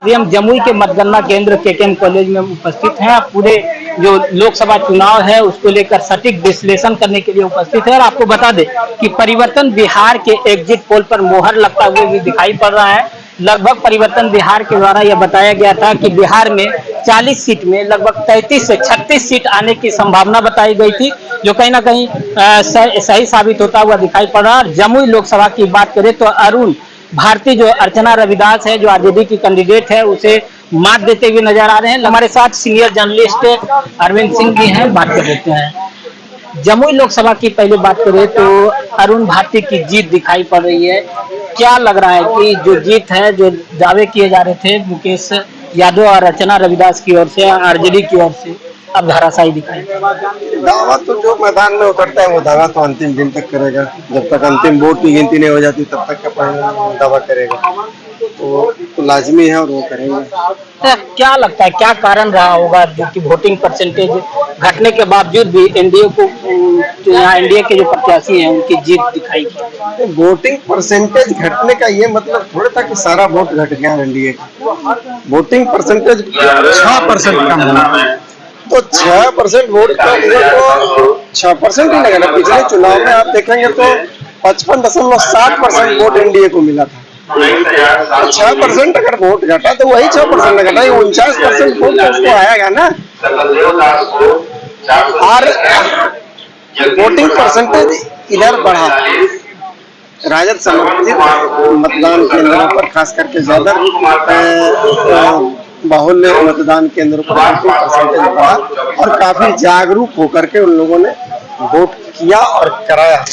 अभी हम जमुई के मतगणना केंद्र केकेएम कॉलेज में उपस्थित हैं। पूरे जो लोकसभा चुनाव है उसको लेकर सटीक विश्लेषण करने के लिए उपस्थित है। और आपको बता दें कि परिवर्तन बिहार के एग्जिट पोल पर मोहर लगता हुआ भी दिखाई पड़ रहा है। लगभग परिवर्तन बिहार के द्वारा यह बताया गया था कि बिहार में 40 सीट में लगभग 33 से 36 सीट आने की संभावना बताई गई थी, जो कहीं ना कहीं सही साबित होता हुआ दिखाई पड़ रहा है। जमुई लोकसभा की बात करें तो अरुण भारती जो अर्चना रविदास है, जो आरजेडी की कैंडिडेट है, उसे मात देते हुए नजर आ रहे हैं। हमारे साथ सीनियर जर्नलिस्ट अरविंद सिंह भी हैं, बात कर लेते हैं। जमुई लोकसभा की पहले बात करें तो अरुण भारती की जीत दिखाई पड़ रही है। क्या लग रहा है कि जो जीत है, जो दावे किए जा रहे थे मुकेश यादव और अर्चना रविदास की ओर से, आरजेडी की ओर से, अब धराशायी दिखाई? दावा तो जो मैदान में उतरता है वो दावा तो अंतिम दिन तक करेगा। जब तक अंतिम वोट की गिनती नहीं हो जाती तब तक का दावा करेगा, तो लाजमी है और वो करेंगे। तो क्या लगता है क्या कारण रहा होगा जो कि वोटिंग परसेंटेज घटने के बावजूद भी एनडीए को, जो यहाँ एनडीए के जो प्रत्याशी हैं उनकी जीत दिखाई? वोटिंग परसेंटेज घटने का ये मतलब थोड़ा था कि सारा वोट घट गया एनडीए का। वोटिंग परसेंटेज 6% कम हुआ, तो 6% वोट का तो 6% ही लगा ना। पिछले चुनाव में आप देखेंगे तो 55.7% वोट एनडीए को मिला था। 6% अगर वोट घटा तो वही 6% घटा, 49% वोट तो उसको आएगा ना। और वोटिंग परसेंटेज इधर बढ़ा, राजद समर्थित मतदान केंद्रों पर खास करके ज्यादा बाहुल्य मतदान केंद्रों पर वोटिंग परसेंटेज बढ़ा और काफी जागरूक होकर के उन लोगों ने वोट किया और कराया।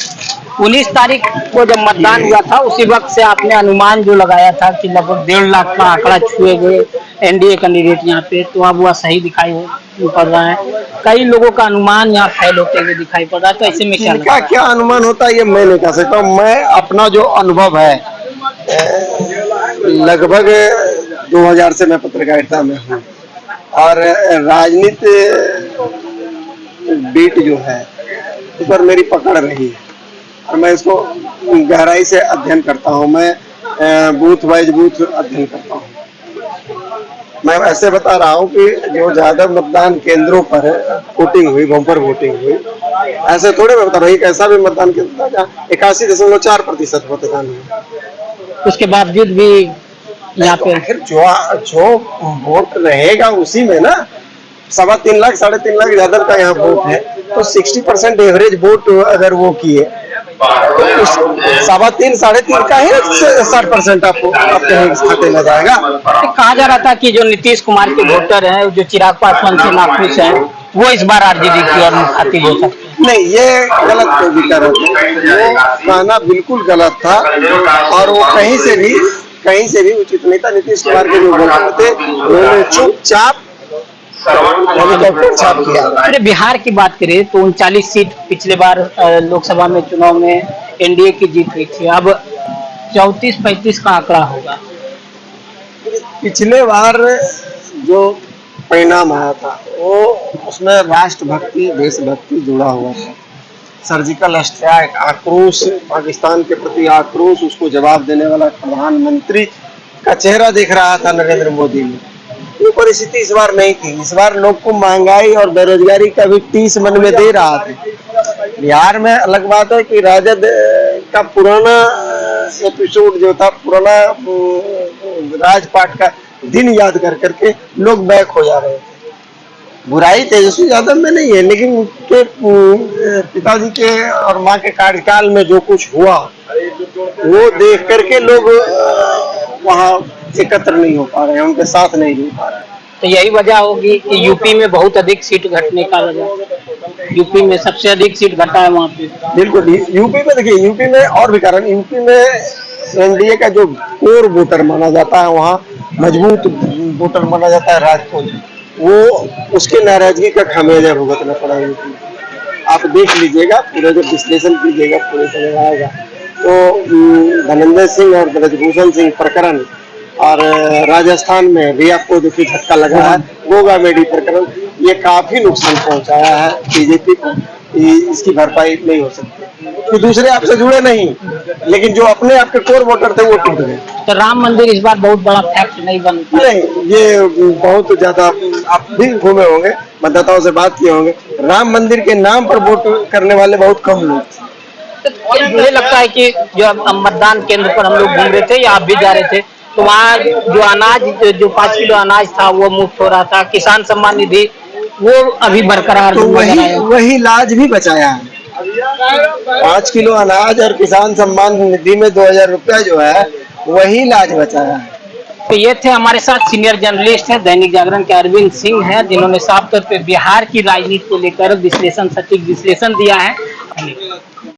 19 तारीख को जब मतदान हुआ था उसी वक्त से आपने अनुमान जो लगाया था कि लगभग 1.5 लाख का आंकड़ा छुए गए एनडीए कैंडिडेट यहाँ पे, तो अब वह सही दिखाई पड़ रहा है। कई लोगों का अनुमान यहाँ फेल होते हुए दिखाई पड़ रहा है, तो ऐसे में क्या अनुमान होता है ये मैं नहीं कह सकता। मैं अपना जो अनुभव है, लगभग 2000 से मैं पत्रकारिता में हूँ और राजनीति बीट जो है उस पर मेरी पकड़ रही है और मैं इसको गहराई से अध्ययन करता हूँ। मैं बूथ वाइज बूथ अध्ययन करता हूँ। मैं ऐसे बता रहा हूँ कि जो ज्यादा मतदान केंद्रों पर वोटिंग हुई, बम्पर वोटिंग हुई, ऐसे थोड़े मैं बता रहा हूँ। एक ऐसा भी मतदान केंद्र था जहाँ 81.4% मतदान हुआ, उसके बावजूद भी यहाँ पे आखिर जो वोट रहेगा उसी में ना। 3.25 लाख 3.5 लाख ज्यादा का यहाँ वोट है, तो 60% एवरेज वोट अगर वो किए तो 3.5 3.5 का ही 60% आपको आपके खाते में जाएगा। कहा जा रहा था कि जो नीतीश कुमार के वोटर हैं, जो चिराग पासवान से नाखुश हैं, वो इस बार आरजेडी की ओर मुखातिब हो सकते हैं। नहीं, ये गलत कोई भी कह रहे थे। वो कहना बिल्कुल गलत था और वो कहीं से भी उचित नहीं था। नीतीश कुमार के जो वोटर थे उन्होंने चुपचाप छाप किया। अरे बिहार की बात करें तो 39 सीट पिछले बार लोकसभा में चुनाव में एनडीए की जीत हुई थी, अब 34-35 का आंकड़ा होगा। पिछले बार जो परिणाम आया था वो उसमें राष्ट्रभक्ति देशभक्ति जुड़ा हुआ था। सर्जिकल स्ट्राइक, आक्रोश, पाकिस्तान के प्रति आक्रोश, उसको जवाब देने वाला प्रधानमंत्री का चेहरा दिख रहा था नरेंद्र मोदी में। ये परिस्थिति इस बार नहीं थी। इस बार लोग को महंगाई और बेरोजगारी का भी टीस मन में दे रहा था। बिहार में अलग बात है कि राजद का पुराना एपिसोड जो था, पुराना राजपाट का दिन याद कर करके लोग बैक हो जा रहे थे। बुराई तेजस्वी यादव में नहीं है, लेकिन उनके पिताजी के और माँ के कार्यकाल में जो कुछ हुआ वो देख करके लोग वहाँ एकत्र नहीं हो पा रहे हैं, उनके साथ नहीं जुड़ पा रहे हैं। तो यही वजह होगी कि यूपी में बहुत अधिक सीट घटने का वजह, यूपी में सबसे अधिक सीट घटा है वहाँ पे। बिल्कुल, यूपी में देखिए, यूपी में और भी कारण। यूपी में एनडीए का जो कोर वोटर माना जाता है, वहाँ मजबूत वोटर माना जाता है राजपूत, वो उसके नाराजगी का खामियाजा भुगतना पड़ा यूपी। आप देख लीजिएगा, पूरा जब विश्लेषण कीजिएगा पूरे समझ आएगा। तो धनंजय सिंह और ब्रजभूषण सिंह प्रकरण और राजस्थान में भी आपको देखिए झटका लगा है, गोगा मेडी प्रकरण, ये काफी नुकसान पहुंचाया है बीजेपी को। इसकी भरपाई नहीं हो सकती। कि दूसरे आपसे जुड़े नहीं, लेकिन जो अपने आपके कोर वोटर थे वो टूट गए। तो राम मंदिर इस बार बहुत बड़ा फैक्ट नहीं बन पाया। नहीं, ये बहुत ज्यादा, आप भी घूमे होंगे, मतदाताओं से बात किए होंगे, राम मंदिर के नाम पर वोट करने वाले बहुत कम लोग थे। तो मुझे लगता है कि जब मतदान केंद्र पर हम लोग घूम रहे थे या आप भी जा रहे थे, तो वहाँ जो अनाज, जो 5 किलो अनाज था वो मुफ्त हो रहा था, किसान सम्मान निधि वो अभी बरकरार तो नजर आया। वही लाज भी बचाया है। 5 किलो अनाज और किसान सम्मान निधि में 2000 रुपया जो है वही लाज बचाया है। तो ये थे हमारे साथ सीनियर जर्नलिस्ट हैं दैनिक जागरण के अरविंद सिंह हैं, जिन्होंने साफ तौर पे बिहार की राजनीति को लेकर विश्लेषण, सटीक विश्लेषण दिया है।